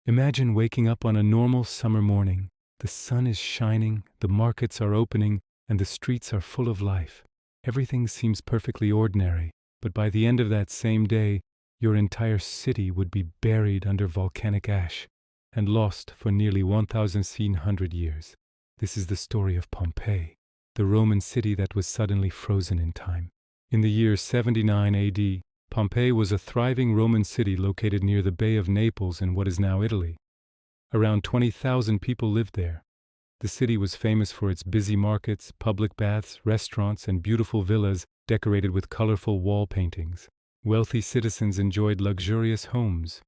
Imagine waking up on a normal summer morning. The sun is shining, the markets are opening, and the streets are full of life. Everything seems perfectly ordinary, but by the end of that same day, your entire city would be buried under volcanic ash and lost for nearly 1,700 years. This is the story of Pompeii, the Roman city that was suddenly frozen in time. In the year 79 AD, Pompeii was a thriving Roman city located near the Bay of Naples in what is now Italy. Around 20,000 people lived there. The city was famous for its busy markets, public baths, restaurants, and beautiful villas decorated with colorful wall paintings. Wealthy citizens enjoyed luxurious homes,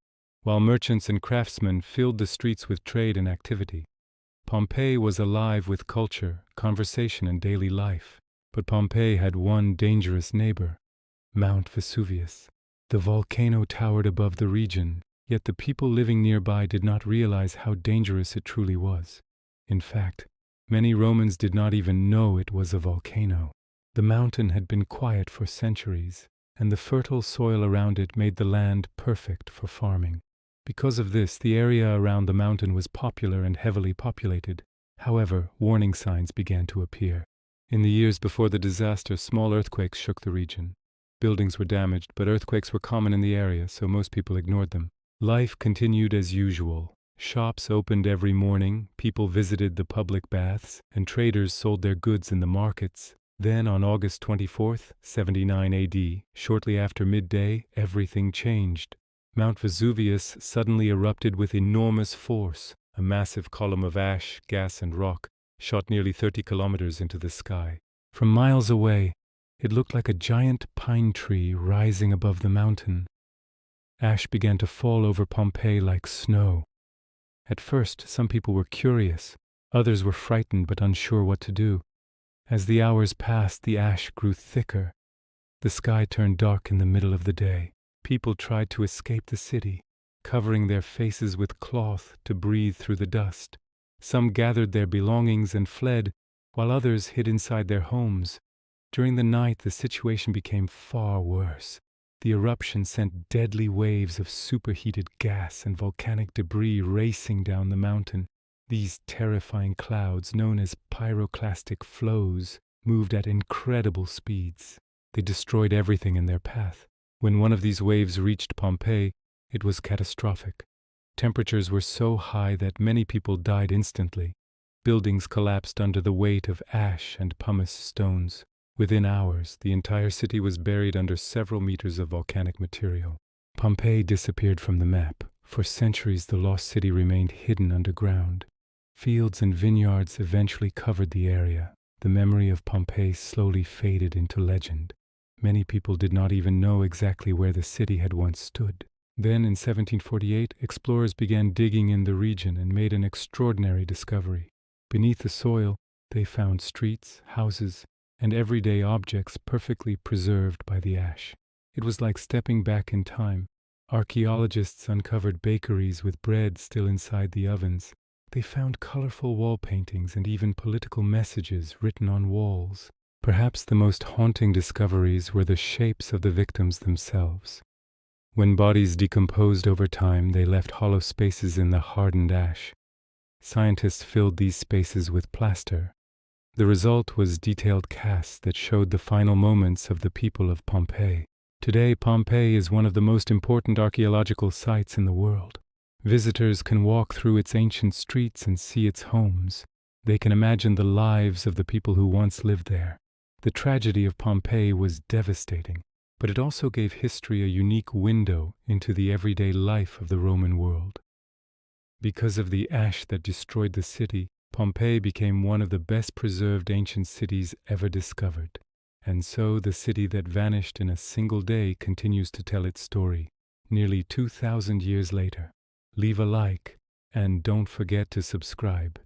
while merchants and craftsmen filled the streets with trade and activity. Pompeii was alive with culture, conversation, and daily life. But Pompeii had one dangerous neighbor, Mount Vesuvius. The volcano towered above the region, yet the people living nearby did not realize how dangerous it truly was. In fact, many Romans did not even know it was a volcano. The mountain had been quiet for centuries, and the fertile soil around it made the land perfect for farming. Because of this, the area around the mountain was popular and heavily populated. However, warning signs began to appear. In the years before the disaster, small earthquakes shook the region. Buildings were damaged, but earthquakes were common in the area, so most people ignored them. Life continued as usual. Shops opened every morning, people visited the public baths, and traders sold their goods in the markets. Then, on August 24th, 79 AD, shortly after midday, everything changed. Mount Vesuvius suddenly erupted with enormous force. A massive column of ash, gas, and rock shot nearly 30 kilometers into the sky. From miles away, it looked like a giant pine tree rising above the mountain. Ash began to fall over Pompeii like snow. At first, some people were curious. Others were frightened but unsure what to do. As the hours passed, the ash grew thicker. The sky turned dark in the middle of the day. People tried to escape the city, covering their faces with cloth to breathe through the dust. Some gathered their belongings and fled, while others hid inside their homes. During the night, the situation became far worse. The eruption sent deadly waves of superheated gas and volcanic debris racing down the mountain. These terrifying clouds, known as pyroclastic flows, moved at incredible speeds. They destroyed everything in their path. When one of these waves reached Pompeii, it was catastrophic. Temperatures were so high that many people died instantly. Buildings collapsed under the weight of ash and pumice stones. Within hours, the entire city was buried under several meters of volcanic material. Pompeii disappeared from the map. For centuries, the lost city remained hidden underground. Fields and vineyards eventually covered the area. The memory of Pompeii slowly faded into legend. Many people did not even know exactly where the city had once stood. Then, in 1748, explorers began digging in the region and made an extraordinary discovery. Beneath the soil, they found streets, houses, and everyday objects perfectly preserved by the ash. It was like stepping back in time. Archaeologists uncovered bakeries with bread still inside the ovens. They found colorful wall paintings and even political messages written on walls. Perhaps the most haunting discoveries were the shapes of the victims themselves. When bodies decomposed over time, they left hollow spaces in the hardened ash. Scientists filled these spaces with plaster. The result was detailed casts that showed the final moments of the people of Pompeii. Today, Pompeii is one of the most important archaeological sites in the world. Visitors can walk through its ancient streets and see its homes. They can imagine the lives of the people who once lived there. The tragedy of Pompeii was devastating, but it also gave history a unique window into the everyday life of the Roman world. Because of the ash that destroyed the city, Pompeii became one of the best preserved ancient cities ever discovered. And so the city that vanished in a single day continues to tell its story, nearly 2,000 years later. Leave a like, and don't forget to subscribe.